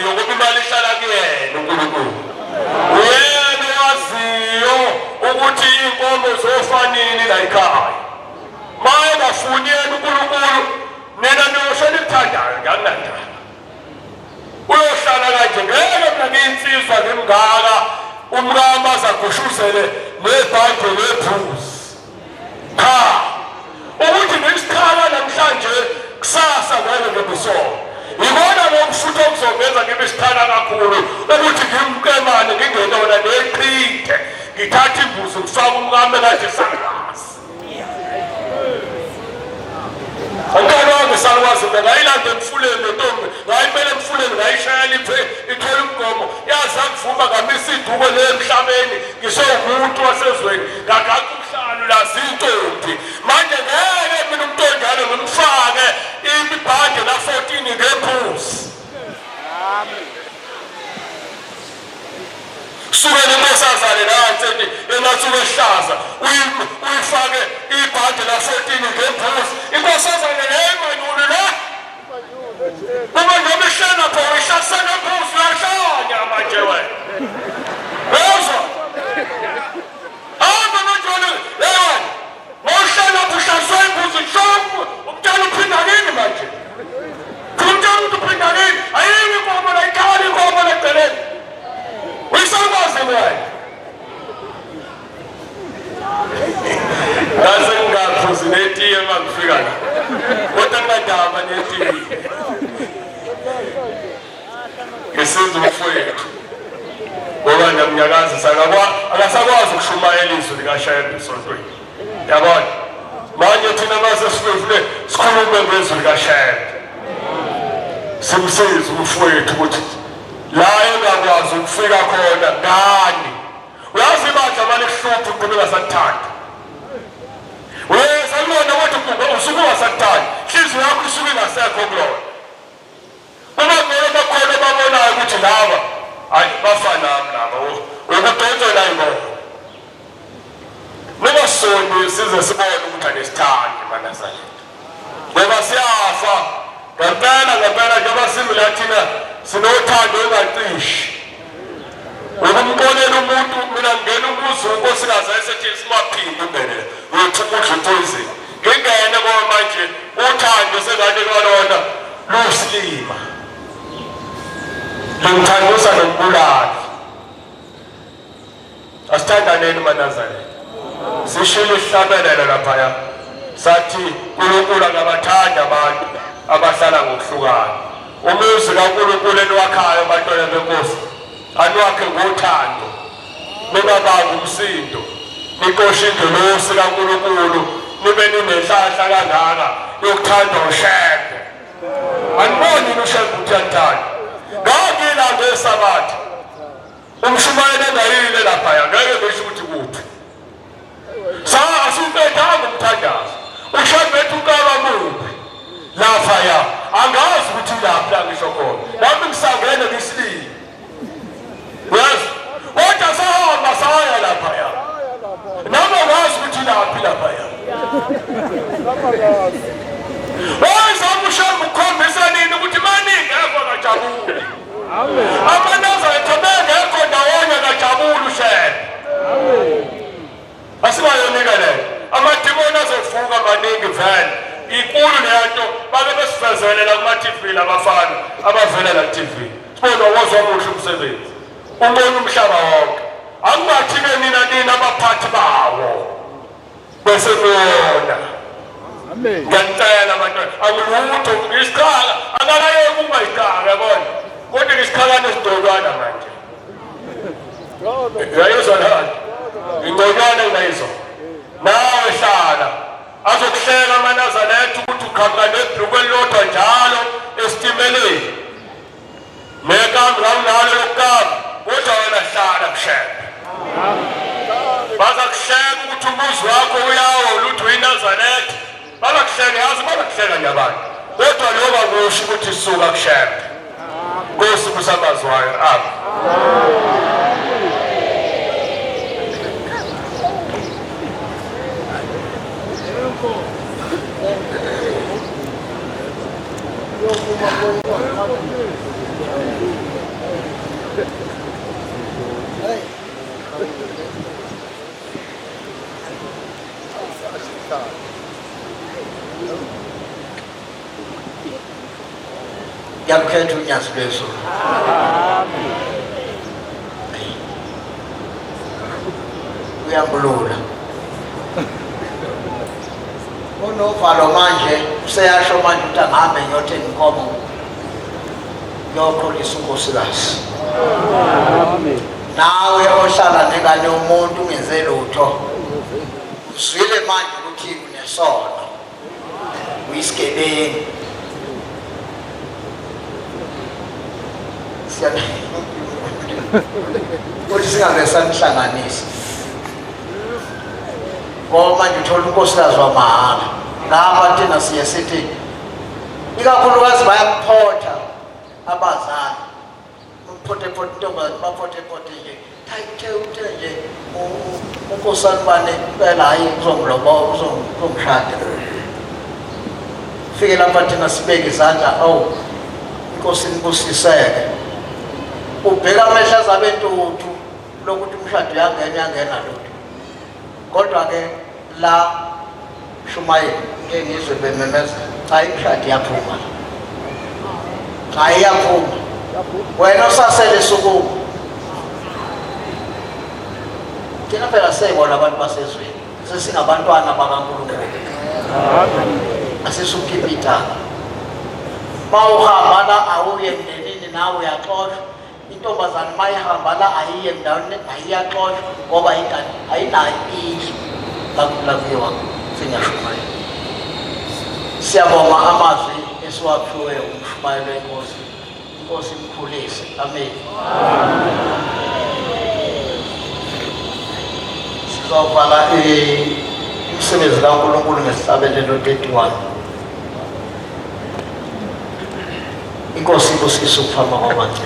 owaziyo ngoba imali ihlala kuyena uNkulunkulu. Uyena owaziyo ukuthi inkomo zofanini la ekhaya. Maye bafuni yena uNkulunkulu nina niyoshela ikuthandayo ngiyanandaba. Uyohlala kanje ngeke mina insizwa ngemngaka umkama azagushuzele nebhande lephuzi. Cha. Ukuthi ngesikhala namhlanje kusasa ngeke ngebusono. Yibona ngomfutho okuzongenza ngibe isithana kakhulu ukuthi ngimkemane ngingenona neqhithe ngithatha imbuzi ngifaka umkame kanje sakwazi. Angikwazi sakwazi ngayilanda emfuleni lentombi ngayimele emfuleni ngayishayela ithwele umgomo yazi angivuma ngamisa iduko le emhlabeni ngisewumuntu wasezweni ngagaqa umhlalo lazintombi manje ngeke mina umuntu onjalo ngimfake imibhande la 14 ngephuzi. Suke lenkosazane nansi enathuke ehlaza uyifake ibhande la 14 ngephuzi inkosazane leyimanyulu la uma noma ihlala pho ishasana phuzi lahlanya manje wena bezwa hamba manje leyo mohlala bushaswe imbuzi shongo umntana uphinda nini manje umntana uphinda nini ayini inkomo la ikhali inkomo la eceleni uyisakwazi wena ngaze ngaphuzi netiye mangifika la kodwa ngadaba netiye ngesenzo umfowethu ngoba namnyakazi akasakwazi ukushumayela izwi likashayela esontweni yabona manje thina mase sifune sikhulume ngezwi likashayela simsize umfowethu ukuthi la engakwazi ukufika khona ngani uyazi manje abalikuhlupha ukuthi ungasathanda salibona ukuthi usuke ungasathanda hliziyo yakho isuke ingasekho kulona uma ngeke bakhona babonayo ukuthi laba hayi bafana nami laba ukudontsha la ingoba noma sonke size sibone ukuthi anesithandi manazana ngoba siyafa ngempela njengoba simila thina sinothando engacishi ukumbonela umuntu mina ngena umuzi unkosikazi ayisethi simaphinde umbelele uyethukudla upoison ngingene ngoba manje uthando sengathi kalona lusilima lomthanduza nokubulala asithandaneni manazane sishilo isihlabelela laphaya sathi uNkulunkulu akabathanda abantu abahlala ngokuhlukana umuzi kaNkulunkulu enwakhayo abantwana benkosi anwakhe ngothando ningabanga umsindo nikoshe indlozi kaNkulunkulu nibe ninenhlahla kangaka yokuthanda ushembe aniboni ushembe uthanda ngakila ngesabatha umshumayela engayile laphaya ngeke besho ukuthi kuphi asubethanga umthandazo ushembe ukaba mubi laphaya angazi ukuthi laphi la ngisho khona nami ngisangene ngisilile yes kodwa sahamba saya laphaya nami angazi ukuthi laphi laphaya wazama ushembe ukhombisa nini ukuthi maningi ngekho kajabule amanaza ethobengekho ndawonye kajabule ushembe asibayonika leyo amadimoni azovuka maningi vele inkulu lento bake besivezelela kuma-TV labafana abavela la TV sibona wozwa muhle umsebenzi ubona umhlaba wonke akubathi-ke nina abaphathi bawo bese niyona ngiyanicela abantwana angilutho ngisikhala akakayeki ukuba yikaka yabona kodwa ngisikhalane esidolwana manje yayizwa lani ingconywana engayizwa nawe hlala azokuhlela amanazaletha ukuthi uqhamuka nebhluku elilodwa njalo esitimeleni nekambi kakunalo lokukamba kodwa wena hlala kushembe bazakuhleka ukuthi umuzi wakho uyawo lutho uyinazaletha bazakuhleka yazi bazakuhleka nje abantu kodwa lokho akusho ukuthi suka kushembe Nkosi kusabazwayo amen. uyakhetha unyazi lwezulu. Uyambulula unovalo manje useyasho manje ukuthi angihambe ngiyothenga inkomo ngiyokholisa unkosikazi. Nawe ohlala nengane yomuntu ungenze lutho uzwile manje ukuthi unesono uyisigebengu. Ukuthi singabe sanihlanganisa ngoba manje uthola unkosikazi wamahhala ngapha thina siye sithi ikakhulukazi bayakuphotha abazali umpothe intombazane baphothe nje uthe nje unkosana bane impela hayi uzongishada. Fike lapha thina sibeke izandla inkosi inkosiseke ubheka amehla zabentuthu lokuthi umshado yangena lutho. Kodwa-ke la Shumayeli engizwe bememeza cha imshado iyaphuma, cha iyaphuma. Wena usasele suku thina phela seyibona abantu basezweni sesingabantwana bakaNkulunkulu. Asisukhipha ithanga mawuhamba la awuye emndenini nawe uyaxoshwa. Intombazane mayihamba la ayiye endaweni ayiyaxoshwa ngoba ingane ayinayo indlu lakuyiwa singaShumayeli. Siyabonga amazwi esiwaphiwe uMshumayeli wenkosi. Inkosi imkhulise. Amen. Sizobhala umsebenzi kaNkulunkulu ngesihlabelelo 31. Inkosi ibusise ukuphama kwabantu.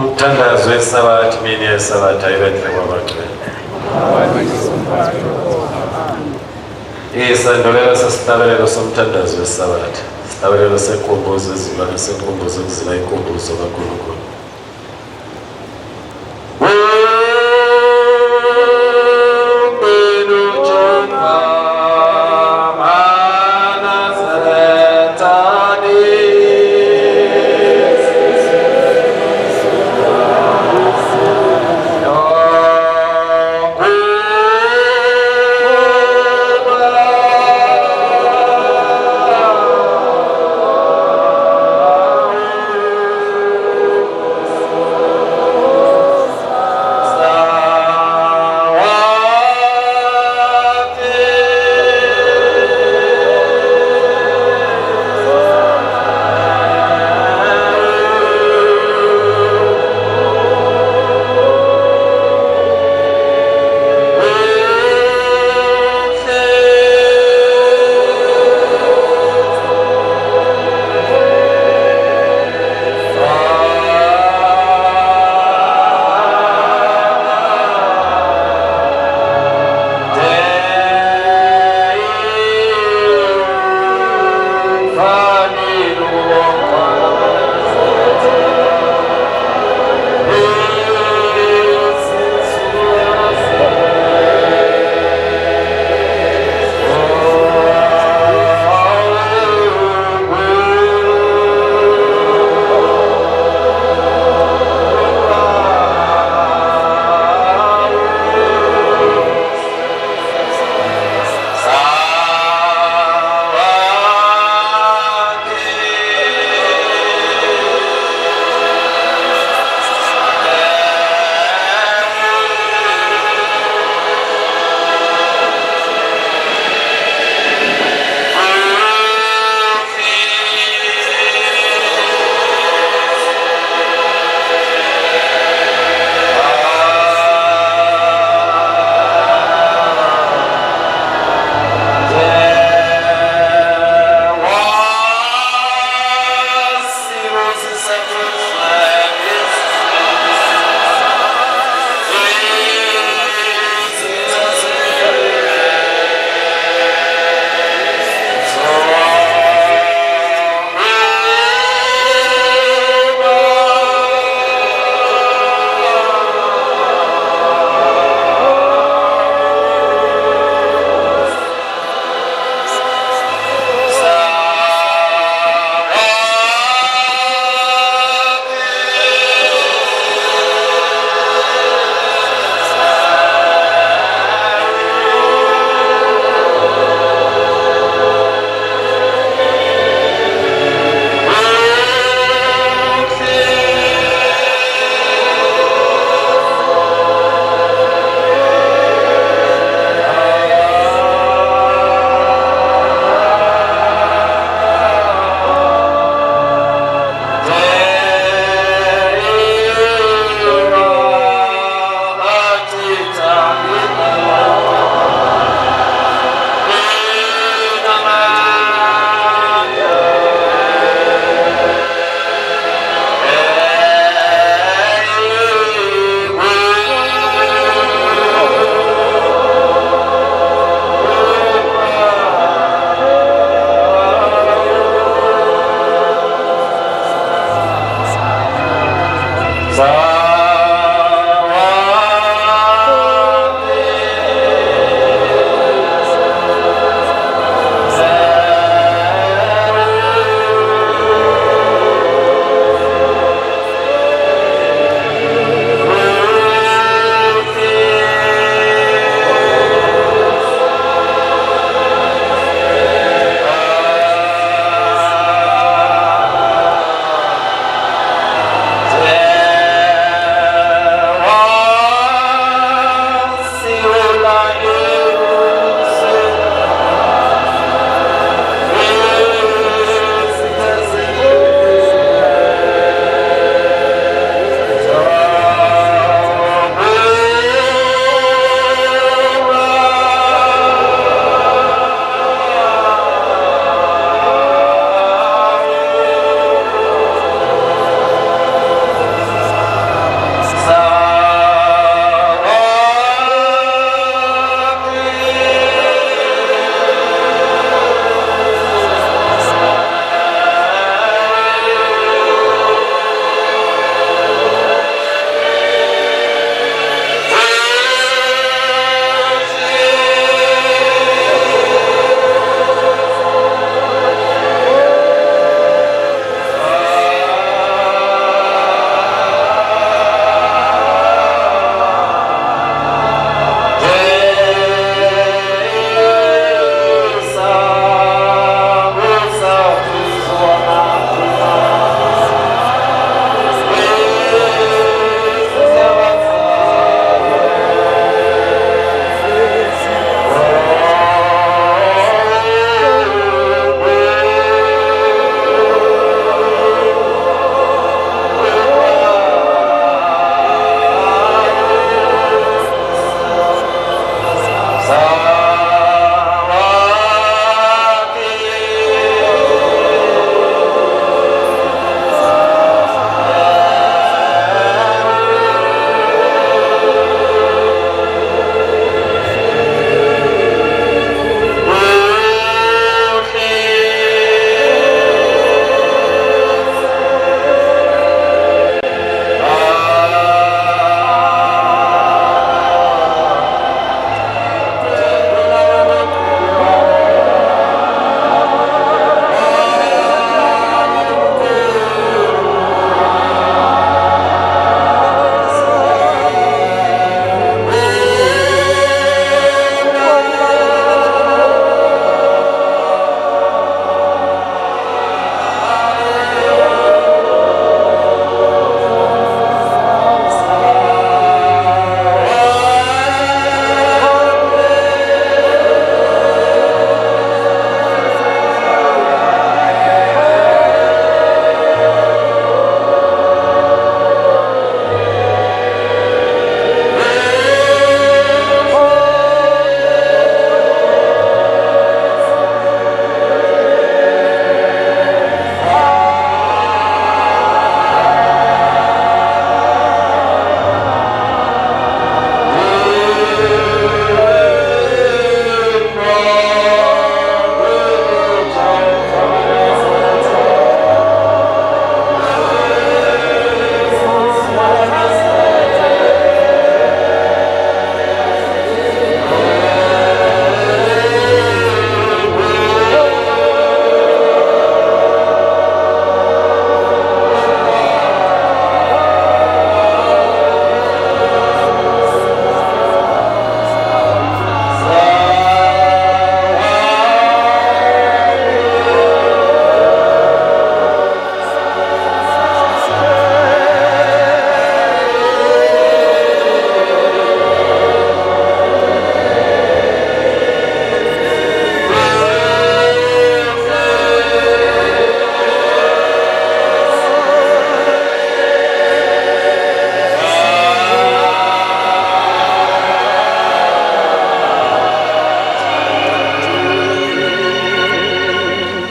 Umthandazo wesabathi mini yesabathi ayibethe kwabagcwele. Isandulelo sesihlabelelo somthandazo wesabathi. Isihlabelelo senkumbuzo ezilwane senkumbuzo ukuzila inkumbuzo kaNkulunkulu.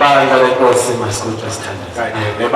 bandla lenkosi masikuthe sithandaze. kanye